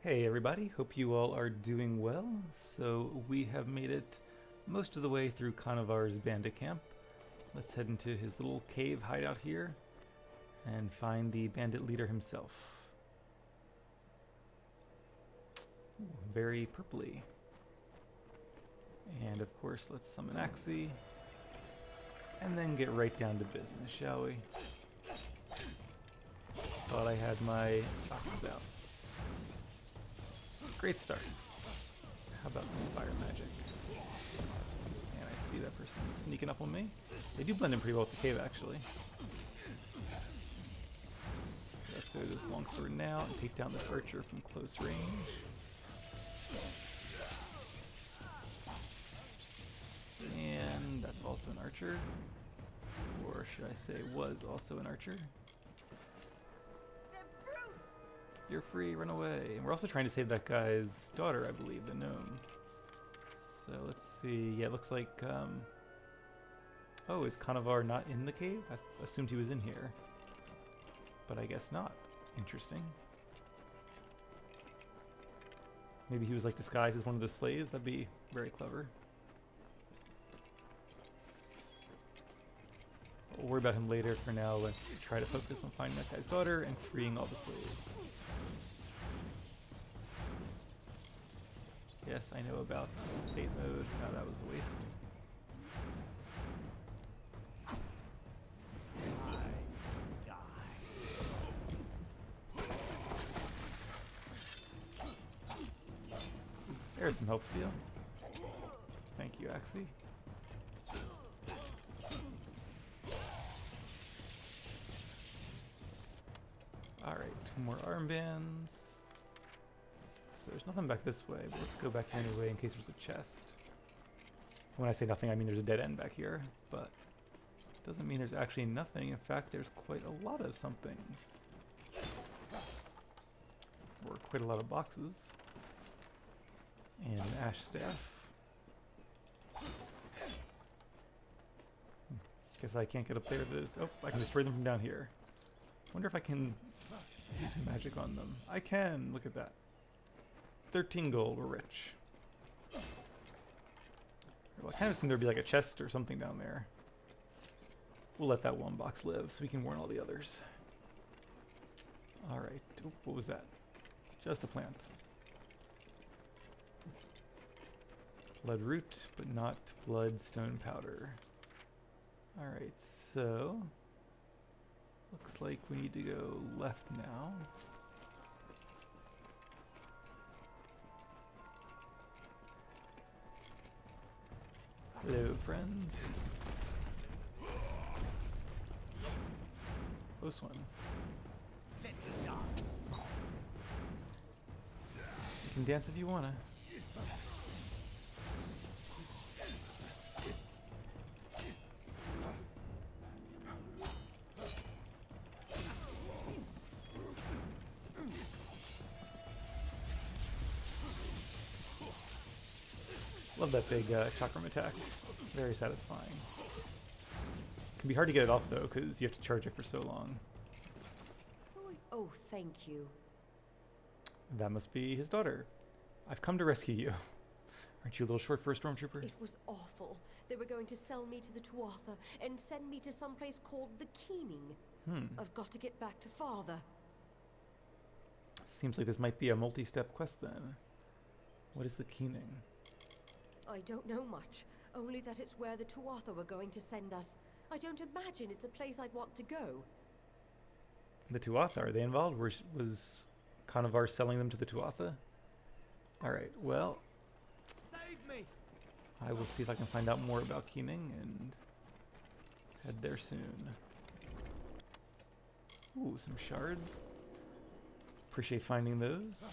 Hey everybody, hope you all are doing well. So we have made it most of the way through Canavar's bandit camp. Let's head into his little cave hideout here and find the bandit leader himself. Ooh, very purpley. And of course, let's summon Axie. And then get right down to business, shall we? Thought I had my chakras out. Great start. How about some fire magic? And I see that person sneaking up on me. They do blend in pretty well with the cave, actually. Let's go to this longsword now and take down this archer from close range. And that's also an archer. Or should I say was also an archer. You're free, run away. And we're also trying to save that guy's daughter, I believe, the gnome. So let's see. Yeah, it looks like... Oh, is Canavar not in the cave? I assumed he was in here. But I guess not. Interesting. Maybe he was like disguised as one of the slaves? That'd be very clever. We'll worry about him later. For now, let's try to focus on finding that guy's daughter and freeing all the slaves. Yes, I know about Fate mode. No, that was a waste. There's some health steal. Thank you, Axie. Alright, 2 more armbands. So there's nothing back this way, but let's go back here anyway in case there's a chest. When I say nothing, I mean there's a dead end back here, but doesn't mean there's actually nothing. In fact, there's quite a lot of somethings. Or quite a lot of boxes. And an ash staff. Guess I can't get up there to... Oh, I can destroy them from down here. Wonder if I can use magic on them. I can! Look at that. 13 gold, we're rich. Well, I kind of assumed there'd be like a chest or something down there. We'll let that one box live so we can warn all the others. Alright, what was that? Just a plant. Blood root, but not bloodstone powder. Alright, so... looks like we need to go left now. Hello, friends. Close one. You can dance if you wanna. Love that big chakram attack. Very satisfying. Can be hard to get it off though, because you have to charge it for so long. Oh, thank you. That must be his daughter. I've come to rescue you. Aren't you a little short for a stormtrooper? It was awful. They were going to sell me to the Tuatha and send me to some place called the Keening. I've got to get back to father. Seems like this might be a multi-step quest then. What is the Keening? I don't know much, only that it's where the Tuatha were going to send us. I don't imagine it's a place I'd want to go. The Tuatha, are they involved? Was Canavar selling them to the Tuatha? Alright, well... Save me! I will see if I can find out more about Keening and head there soon. Ooh, some shards. Appreciate finding those.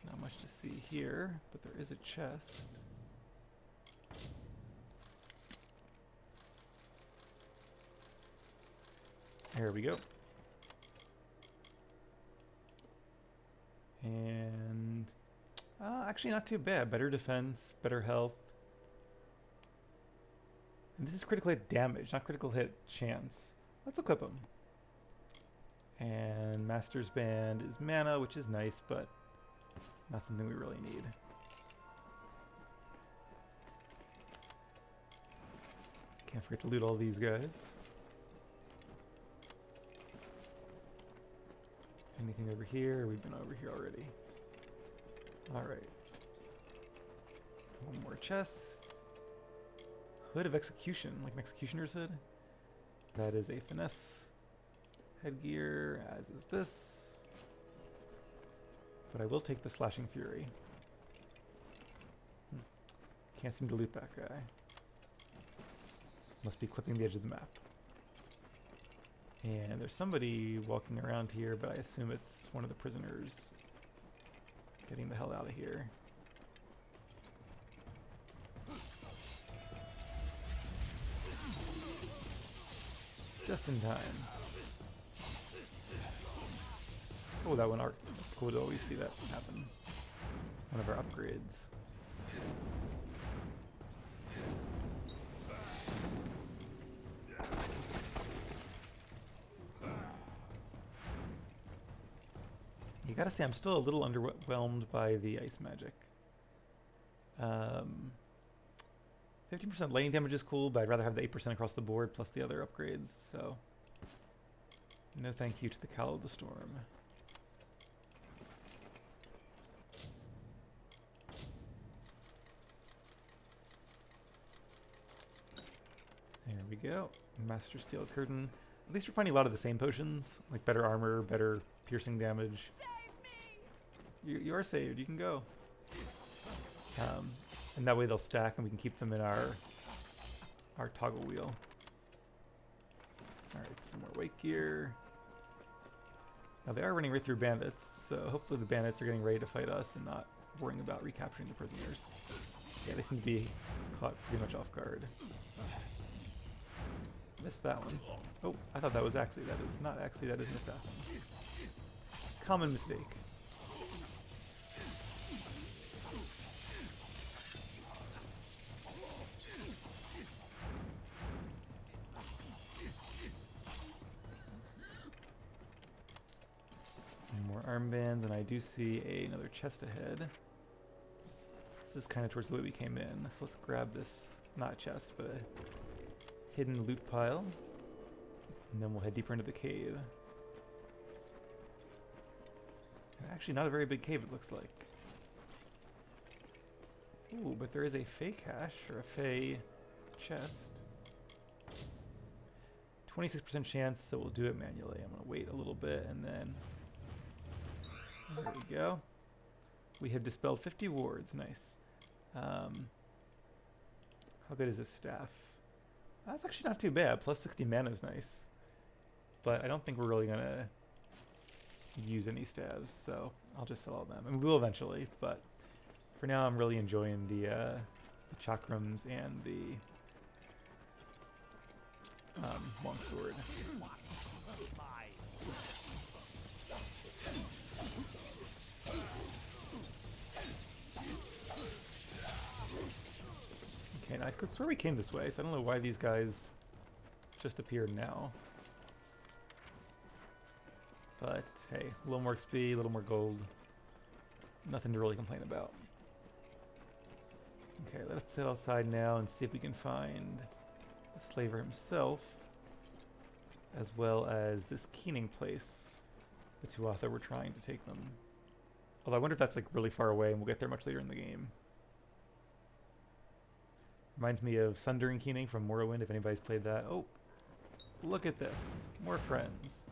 Not much to see here, but there is a chest. There we go. And actually not too bad. Better defense, better health. And this is critical hit damage, not critical hit chance. Let's equip him. And Master's Band is mana, which is nice, but not something we really need. Can't forget to loot all these guys. Anything over here? We've been over here already. Alright. One more chest. Hood of Execution, like an executioner's hood. That is a finesse headgear, as is this. But I will take the Slashing Fury. Can't seem to loot that guy. Must be clipping the edge of the map. And there's somebody walking around here, but I assume it's one of the prisoners getting the hell out of here. Just in time. Oh, that one arced. It's cool to always see that happen. One of our upgrades. You gotta say, I'm still a little underwhelmed by the ice magic. 15% lightning damage is cool, but I'd rather have the 8% across the board plus the other upgrades, so no thank you to the Call of the Storm. There we go. Master Steel Curtain. At least we're finding a lot of the same potions, like better armor, better piercing damage. You are saved. You can go. And that way they'll stack, and we can keep them in our toggle wheel. All right, some more weight gear. Now they are running right through bandits, so hopefully the bandits are getting ready to fight us and not worrying about recapturing the prisoners. Yeah, they seem to be caught pretty much off guard. Missed that one. Oh, I thought that was Axie. That is not Axie. That is an assassin. Common mistake. More armbands, and I do see another chest ahead. This is kind of towards the way we came in, so let's grab this, not a chest, but a hidden loot pile, and then we'll head deeper into the cave. And actually not a very big cave, it looks like. Ooh, but there is a fey cache, or a fey chest. 26% chance, so we'll do it manually. I'm going to wait a little bit, and then there we go. We have dispelled 50 wards. Nice. How good is this staff? That's actually not too bad. Plus 60 mana is nice. But I don't think we're really going to use any staves, so I'll just sell all them. And we will eventually, but for now I'm really enjoying the chakrams and the longsword. Okay, now I could swear we came this way, so I don't know why these guys just appeared now. But hey, a little more XP, a little more gold. Nothing to really complain about. Okay, let's sit outside now and see if we can find the slaver himself, as well as this keening place the Tuatha were trying to take them. Although I wonder if that's like really far away and we'll get there much later in the game. Reminds me of Sundering Keening from Morrowind, if anybody's played that. Oh, look at this. More friends.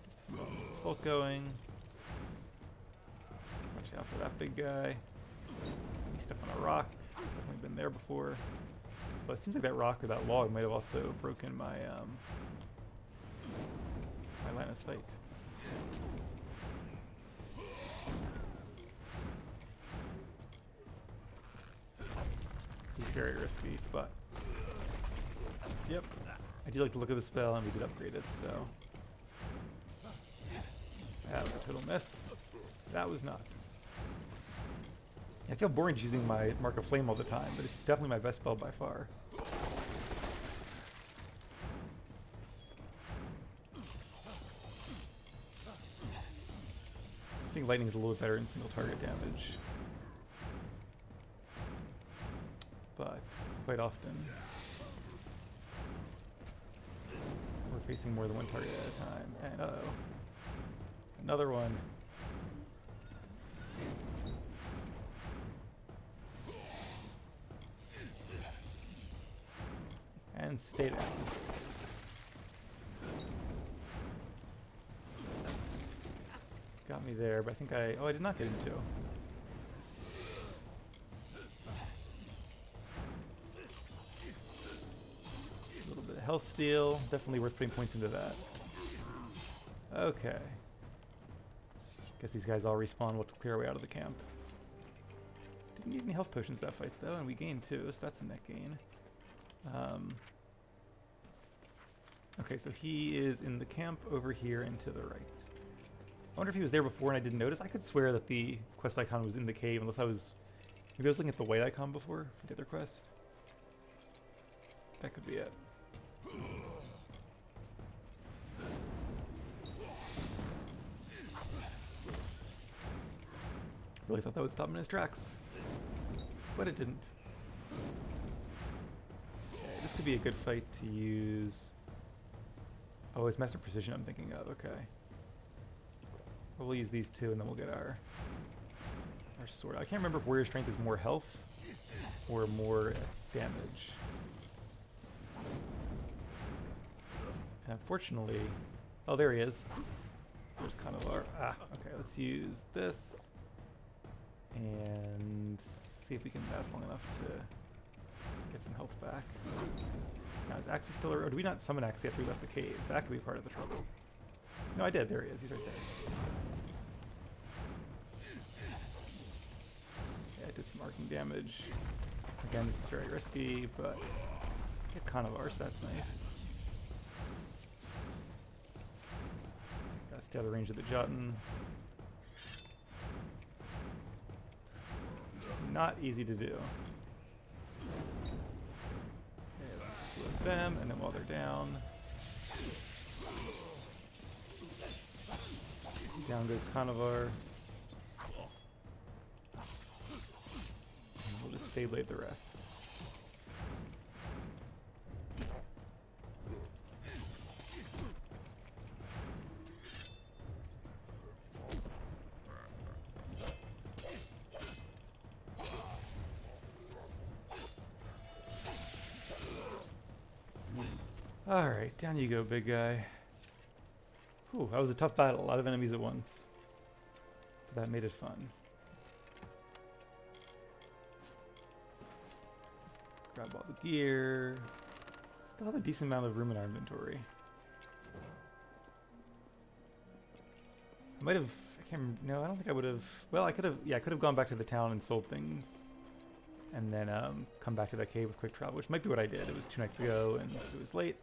Get some assault going. Watch out for that big guy. He's stuck on a rock. Definitely been there before. But it seems like that rock or that log might have also broken my my line of sight. This is very risky, but yep. I do like the look of the spell, and we did upgrade it, so that was a total miss. That was not. I feel boring just using my Mark of Flame all the time, but it's definitely my best spell by far. I think lightning is a little bit better in single target damage, but quite often we're facing more than one target at a time. And uh-oh, another one. And stay down. Got me there, but I think I did not get him too. A little bit of health steal, definitely worth putting points into that. Okay. Guess these guys all respawn. We'll clear our way out of the camp. Didn't need any health potions that fight though, and we gained 2, so that's a net gain. Okay, so he is in the camp over here and to the right. I wonder if he was there before and I didn't notice. I could swear that the quest icon was in the cave, unless maybe I was looking at the white icon before for the other quest. That could be it. Really thought that would stop him in his tracks, but it didn't. Okay, this could be a good fight to use. Oh, it's Master Precision I'm thinking of, okay. Well, we'll use these 2 and then we'll get our sword. I can't remember if Warrior Strength is more health or more damage. And unfortunately, oh, there he is. There's kind of our, okay, let's use this and see if we can last long enough to get some health back. Now, is Axie still around? Or did we not summon Axie after we left the cave? That could be part of the trouble. No, I did. There he is. He's right there. Yeah, I did some arcing damage. Again, this is very risky, but get Carnivore, so that's nice. Gotta stay out of range of the Jotun. Which is not easy to do. Split them, and then while they're down, down goes Carnivore. And we'll just Feyblade the rest. Alright, down you go, big guy. Whew, that was a tough battle. A lot of enemies at once. But that made it fun. Grab all the gear. Still have a decent amount of room in our inventory. I might have... I can't remember. No, I don't think I would have... Well, I could have... Yeah, I could have gone back to the town and sold things. And then come back to that cave with quick travel, which might be what I did. It was 2 nights ago and it was late.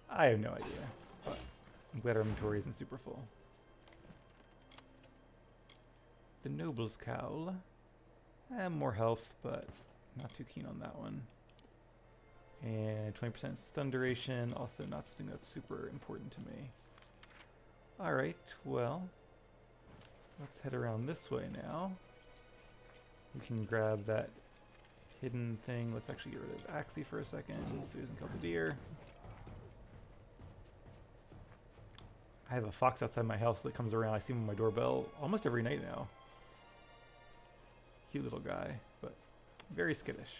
I have no idea, but I'm glad our inventory isn't super full. The Noble's Cowl. More health, but not too keen on that one. And 20% stun duration, also not something that's super important to me. Alright, well, let's head around this way now. We can grab that hidden thing. Let's actually get rid of Axie for a second so he doesn't kill the deer. I have a fox outside my house that comes around. I see him on my doorbell almost every night now. Cute little guy, but very skittish.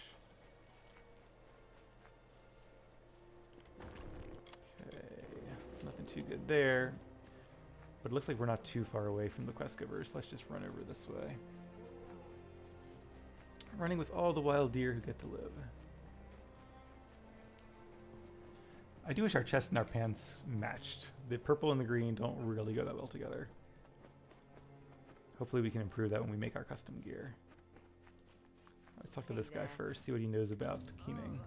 Okay, nothing too good there. But it looks like we're not too far away from the quest givers. Let's just run over this way. Running with all the wild deer who get to live. I do wish our chest and our pants matched. The purple and the green don't really go that well together. Hopefully we can improve that when we make our custom gear. Let's talk to this guy first, see what he knows about keening.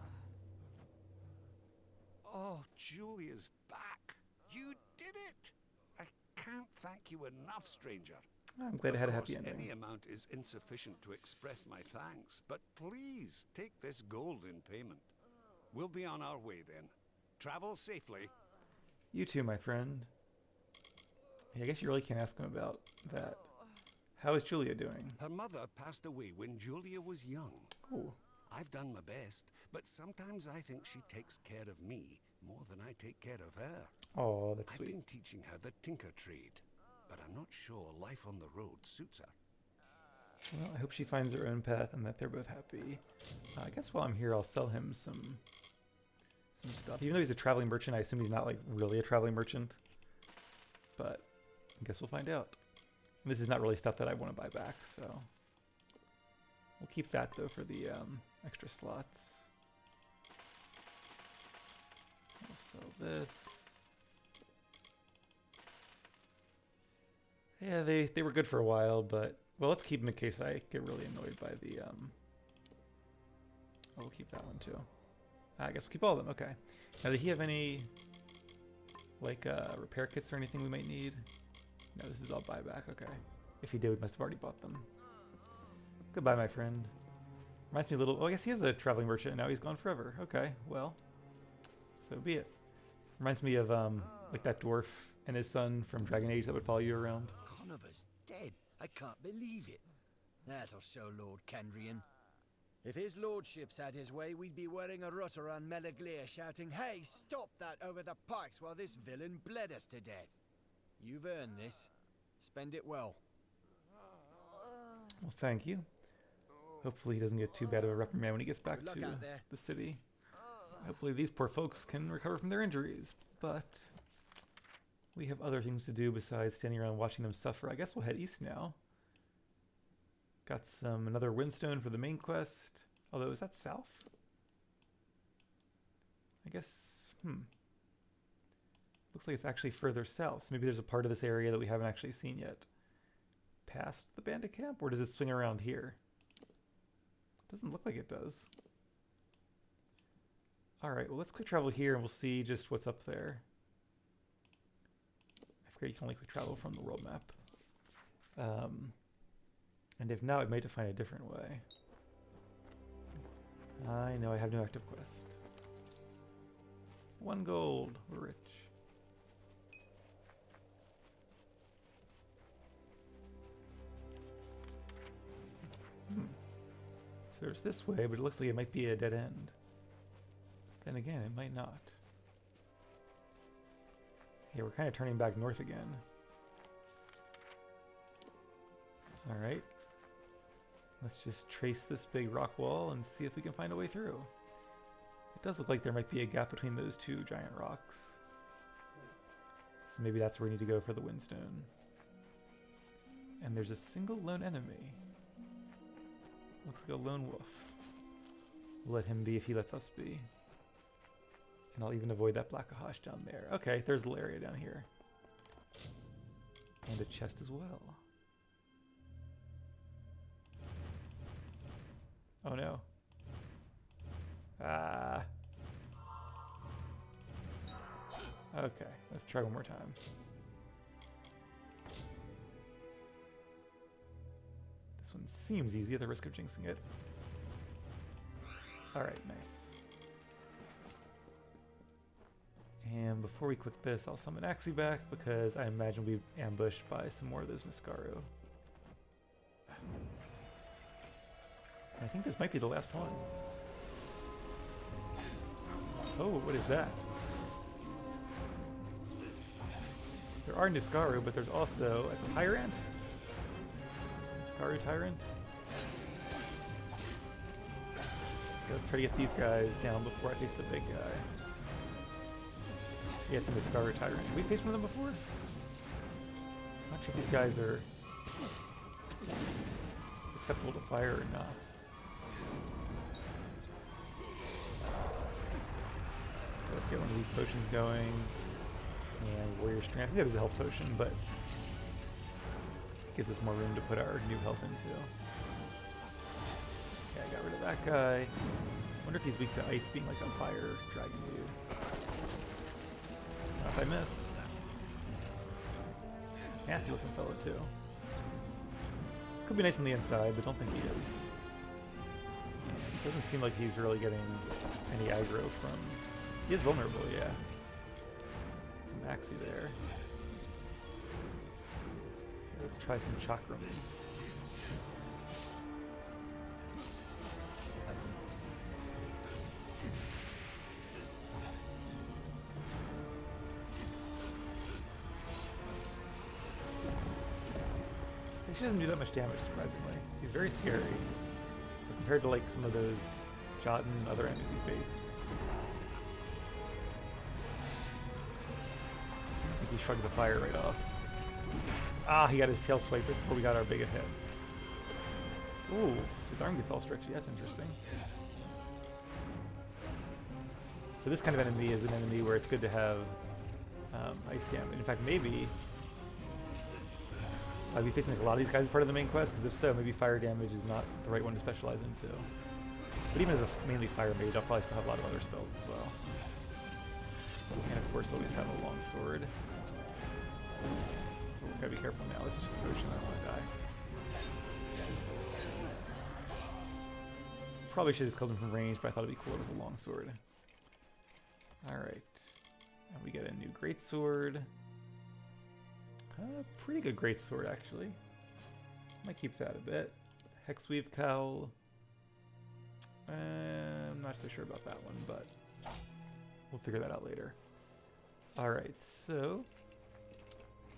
Oh, Julia's back. You did it. I can't thank you enough, stranger. I'm glad it had a happy Of course, ending. any amount is insufficient to express my thanks, but please take this gold in payment. We'll be on our way then. Travel safely. You too, my friend. Yeah, I guess you really can't ask him about that. How is Julia doing? Her mother passed away when Julia was young. Oh, I've done my best, but sometimes I think she takes care of me more than I take care of her. oh, that's I've sweet. been teaching her the tinker trade, but I'm not sure life on the road suits her. Well, I hope she finds her own path and that they're both happy. I guess while I'm here, I'll sell him some stuff. Even though he's a traveling merchant, I assume he's not like really a traveling merchant. But I guess we'll find out. This is not really stuff that I want to buy back, so we'll keep that though for the extra slots. I'll sell this. Yeah, they were good for a while, but well, let's keep them in case I get really annoyed by the Oh, we'll keep that one too. I guess we'll keep all of them. Okay. Now, did he have any like repair kits or anything we might need? No, this is all buyback. Okay. If he did, we must have already bought them. Goodbye, my friend. Reminds me a little. Oh, I guess he is a traveling merchant. And now he's gone forever. Okay. Well, so be it. Reminds me of like that dwarf and his son from Dragon Age that would follow you around. Conover's dead. I can't believe it. That'll show Lord Kendrian. If his lordships had his way, we'd be wearing a rut around Melaglir shouting, "Hey, stop that over the pikes while this villain bled us to death." You've earned this. Spend it well. Well, thank you. Hopefully he doesn't get too bad of a reprimand when he gets back Good luck to out there. the city. Hopefully these poor folks can recover from their injuries, but we have other things to do besides standing around watching them suffer. I guess we'll head east now. Got another windstone for the main quest. Although, is that south? I guess, looks like it's actually further south. So maybe there's a part of this area that we haven't actually seen yet. Past the bandit camp? Or does it swing around here? Doesn't look like it does. Alright, well let's quick travel here and we'll see just what's up there. I forget you can only quick travel from the world map. And if not, we might have to find a different way. I know I have no active quest. 1 gold. We're rich. So there's this way, but it looks like it might be a dead end. Then again, it might not. Yeah, we're kind of turning back north again. Alright. Let's just trace this big rock wall and see if we can find a way through. It does look like there might be a gap between those two giant rocks. So maybe that's where we need to go for the windstone. And there's a single lone enemy. Looks like a lone wolf. We'll let him be if he lets us be. And I'll even avoid that black Ahash down there. Okay, there's a little area down here. And a chest as well. Oh no. Ah. Okay, let's try one more time. This one seems easy at the risk of jinxing it. Alright, nice. And before we click this, I'll summon Axie back because I imagine we'll be ambushed by some more of those Niskaru. I think this might be the last one. Oh, what is that? There are Niskaru, but there's also a Tyrant. Niskaru Tyrant. Okay, let's try to get these guys down before I face the big guy. Yeah, it's a Niskaru Tyrant. Have we faced one of them before? I'm not sure if these guys are susceptible to fire or not. Let's get one of these potions going. And Warrior Strength. I think that is a health potion, but it gives us more room to put our new health into. Okay, I got rid of that guy. Wonder if he's weak to ice being like a fire dragon dude. Not if I miss. Nasty looking fellow too. Could be nice on the inside, but don't think he is. It doesn't seem like he's really getting any aggro from... He is vulnerable, yeah. From Axie there. Okay, let's try some chakrams. She doesn't do that much damage, surprisingly. He's very scary. But compared to like some of those Jotun and other enemies we faced. I think he shrugged the fire right off. Ah, he got his tail swiped before we got our big hit. Ooh, his arm gets all stretchy. That's interesting. So this kind of enemy is an enemy where it's good to have ice damage. In fact, maybe I'll be facing like a lot of these guys as part of the main quest, because if so, maybe fire damage is not the right one to specialize into. But even as a mainly fire mage, I'll probably still have a lot of other spells as well. And of course, always have a long sword. Oh, gotta be careful now. This is just a potion. I don't want to die. Probably should have just killed him from range, but I thought it'd be cooler with a long sword. Alright. And we get a new greatsword. Pretty good greatsword, actually. Might keep that a bit. Hexweave cowl. I'm not so sure about that one, but we'll figure that out later. Alright, so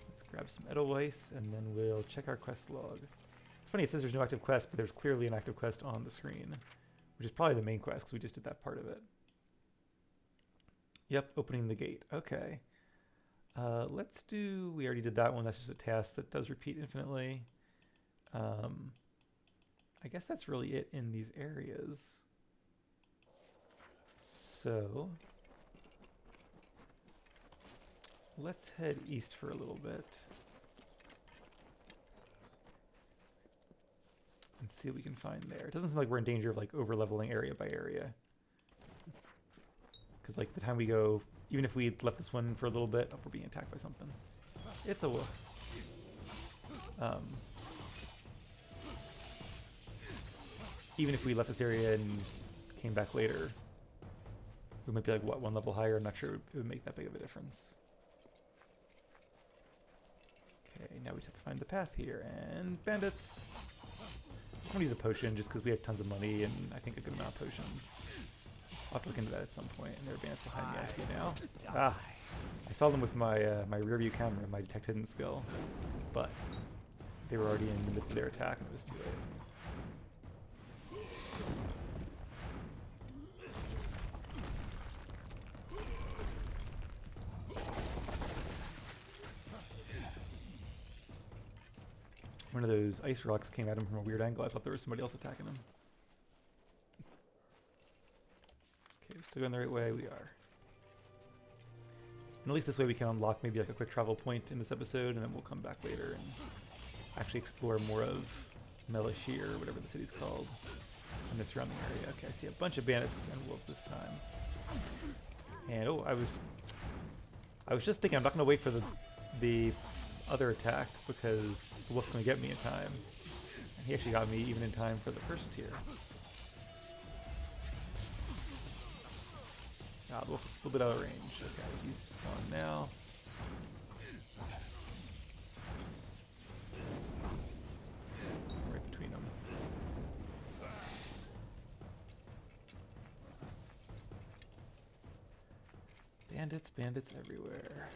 let's grab some Edelweiss, and then we'll check our quest log. It's funny, it says there's no active quest, but there's clearly an active quest on the screen, which is probably the main quest, because we just did that part of it. Yep, opening the gate. Okay. Let's do, we already did that one. That's just a task that does repeat infinitely. I guess that's really it in these areas. So let's head east for a little bit and see what we can find there. It doesn't seem like we're in danger of like over leveling area by area. Because like the time we go, even if we left this one for a little bit, we're being attacked by something. It's a wolf. Even if we left this area and came back later, we might be like, what, one level higher? I'm not sure it would make that big of a difference. Okay, now we just have to find the path here. And bandits. I'm going to use a potion just because we have tons of money and I think a good amount of potions. I'll have to look into that at some point. And there are bandits behind me, I see now. Ah, I saw them with my my rear view camera, my detect hidden skill, but they were already in the midst of their attack and it was too late. One of those ice rocks came at him from a weird angle. I thought there was somebody else attacking him. Okay, we're still going the right way. We are. And at least this way we can unlock maybe like a quick travel point in this episode, and then we'll come back later and actually explore more of Melashir, or whatever the city's called, in the surrounding area. Okay, I see a bunch of bandits and wolves this time. And oh, I was just thinking I'm not going to wait for the other attack because the wolf's going to get me in time. And he actually got me even in time for the first tier. Ah, the wolf's a little bit out of range. Okay, he's gone now. Right between them. Bandits everywhere.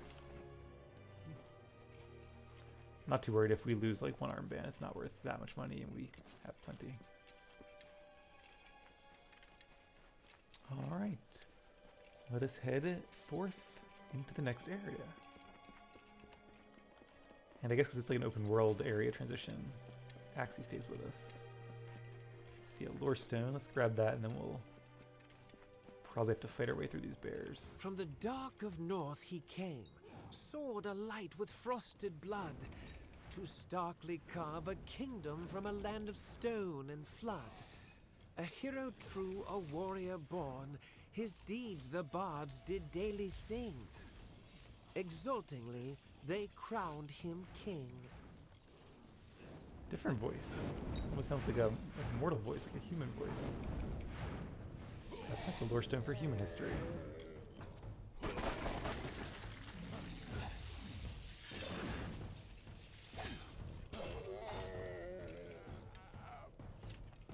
Not too worried if we lose like one armband. It's not worth that much money and we have plenty. Alright. Let us head forth into the next area. And I guess because it's like an open world area transition, Axie stays with us. See a lore stone. Let's grab that and then we'll probably have to fight our way through these bears. From the dark of north he came, sword alight with frosted blood, to starkly carve a kingdom from a land of stone and flood. A hero true, a warrior born, his deeds the bards did daily sing. Exultingly, they crowned him king. Different voice. Almost sounds like a mortal voice, like a human voice. That's a lore stone for human history.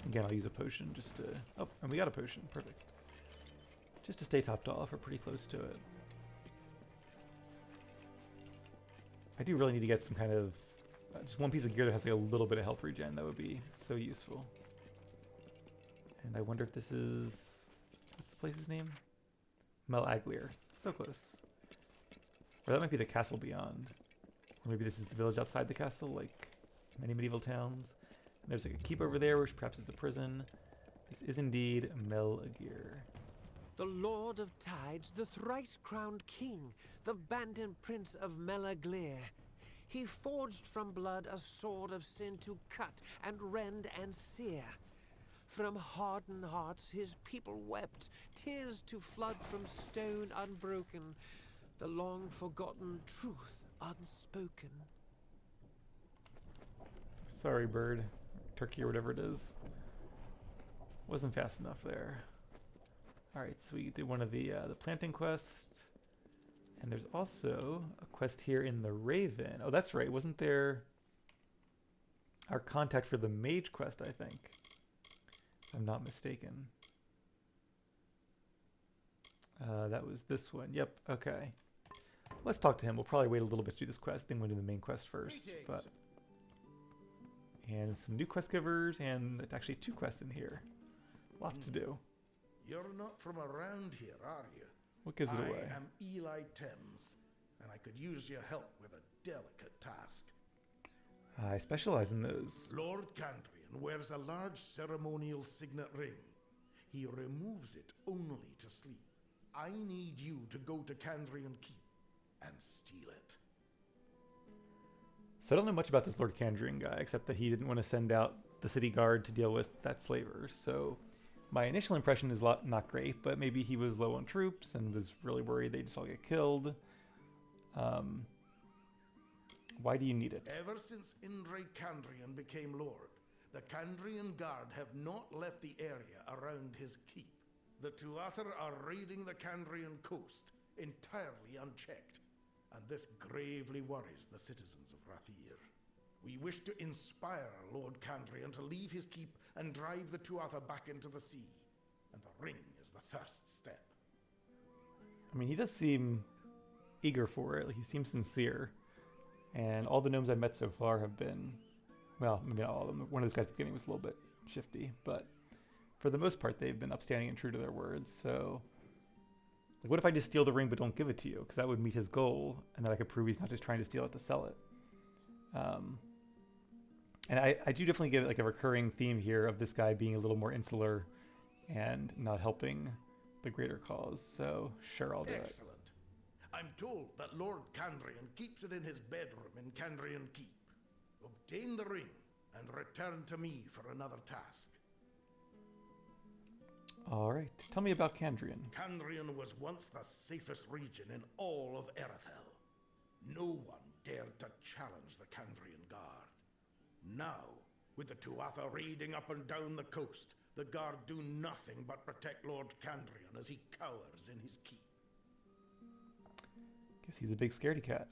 Again, I'll use a potion just to... Oh, and we got a potion. Perfect. Just to stay topped off. We're pretty close to it. I do really need to get some kind of... just one piece of gear that has like a little bit of health regen. That would be so useful. And I wonder if this is... What's the place's name? Amalur. So close. Or that might be the castle beyond. Or maybe this is the village outside the castle, like many medieval towns. And there's like a keep over there, which perhaps is the prison. This is indeed Amalur. The Lord of Tides, the thrice-crowned king, the bandit prince of Amalur. He forged from blood a sword of sin to cut and rend and sear. From hardened hearts his people wept, tears to flood from stone unbroken, the long-forgotten truth unspoken. Sorry, bird. Turkey or whatever it is. Wasn't fast enough there. Alright, so we did one of the planting quest. And there's also a quest here in the Raven. Oh, that's right. Wasn't there our contact for the mage quest, I think? If I'm not mistaken. That was this one. Yep, okay. Let's talk to him. We'll probably wait a little bit to do this quest. I think we'll do the main quest first. But and some new quest givers, and actually 2 quests in here. Lots to do. You're not from around here, are you? What gives it away? I am Eli Thames, and I could use your help with a delicate task. I specialize in those. Lord Candrian wears a large ceremonial signet ring. He removes it only to sleep. I need you to go to Candrian Keep and steal it. So I don't know much about this Lord Candrian guy, except that he didn't want to send out the city guard to deal with that slaver. So my initial impression is not great, but maybe he was low on troops and was really worried they'd just all get killed. Why do you need it? Ever since Indre Candrian became Lord, the Candrian Guard have not left the area around his keep. The Tuatha are raiding the Candrian coast entirely unchecked, and this gravely worries the citizens of Rathir. We wish to inspire Lord Candrian to leave his keep and drive the Tuatha back into the sea, and the ring is the first step. I mean, he does seem eager for it. Like, he seems sincere. And all the gnomes I've met so far have been, well, maybe not all of them. One of those guys at the beginning was a little bit shifty, but for the most part, they've been upstanding and true to their words. So, like, what if I just steal the ring but don't give it to you? Because that would meet his goal, and then I could prove he's not just trying to steal it to sell it. And I do definitely get like a recurring theme here of this guy being a little more insular and not helping the greater cause. So, sure, I'll do it. Excellent. I'm told that Lord Candrian keeps it in his bedroom in Candrian Keep. Obtain the ring and return to me for another task. All right. Tell me about Candrian. Candrian was once the safest region in all of Erethel. No one dared to challenge the Candrian Guard. Now, with the Tuatha raiding up and down the coast, the Guard do nothing but protect Lord Candrian as he cowers in his keep. Guess he's a big scaredy cat.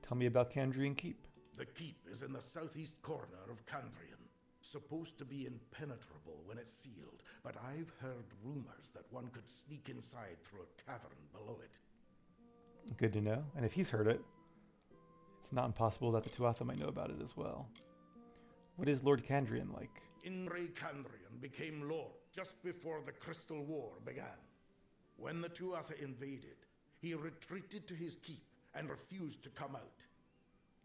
Tell me about Candrian Keep. The keep is in the southeast corner of Candrian. Supposed to be impenetrable when it's sealed, but I've heard rumors that one could sneak inside through a cavern below it. Good to know. And if he's heard it, it's not impossible that the Tuatha might know about it as well. What is Lord Candrian like? Inre Candrian became Lord just before the Crystal War began. When the Tuatha invaded, he retreated to his keep and refused to come out.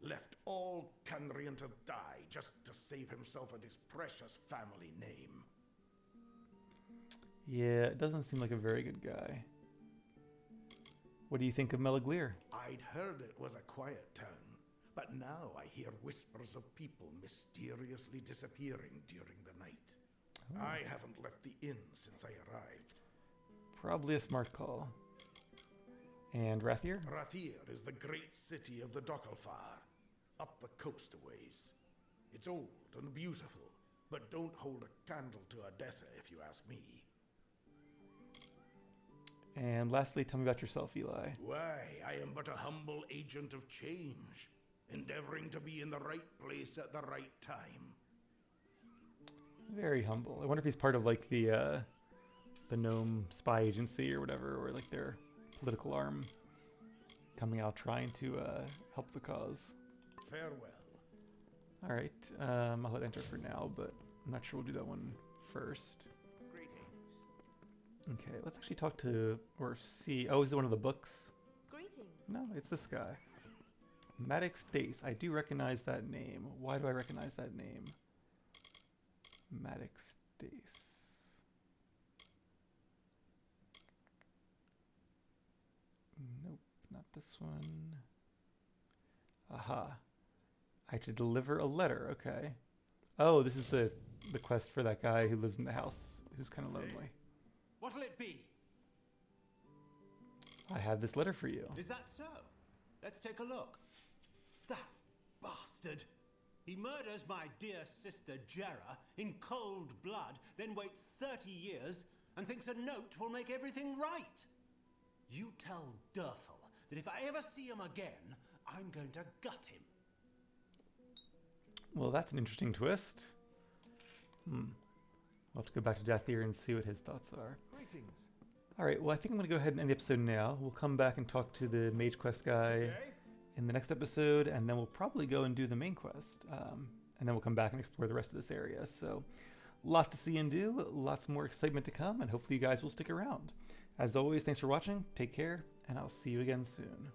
Left all Candrian to die just to save himself and his precious family name. Yeah, it doesn't seem like a very good guy. What do you think of Amalur? I'd heard it was a quiet town, but now I hear whispers of people mysteriously disappearing during the night. Oh. I haven't left the inn since I arrived. Probably a smart call. And Rathir? Rathir is the great city of the Dokkalfar, up the coast a ways. It's old and beautiful, but don't hold a candle to Odessa if you ask me. And lastly, tell me about yourself, Eli. Why, I am but a humble agent of change, endeavoring to be in the right place at the right time. Very humble. I wonder if he's part of like the gnome spy agency or whatever, or like their political arm coming out trying to help the cause. Farewell. All right, I'll hit enter for now, but I'm not sure we'll do that one first. Okay, let's actually talk to, or see, oh, is it one of the books? Greetings. No, it's this guy. Maddox Dace. I do recognize that name. Why do I recognize that name? Maddox Dace. Nope, not this one. Aha. I have to deliver a letter, okay. Oh, this is the quest for that guy who lives in the house, who's kind of lonely. What'll it be? I have this letter for you. Is that so? Let's take a look. That bastard! He murders my dear sister Jera in cold blood, then waits 30 years and thinks a note will make everything right. You tell Durfel that if I ever see him again, I'm going to gut him. Well, that's an interesting twist. We'll have to go back to Dathir and see what his thoughts are. Greetings. All right, well, I think I'm going to go ahead and end the episode now. We'll come back and talk to the Mage Quest guy in the next episode, and then we'll probably go and do the main quest. And then we'll come back and explore the rest of this area. So lots to see and do, lots more excitement to come, and hopefully you guys will stick around. As always, thanks for watching, take care, and I'll see you again soon.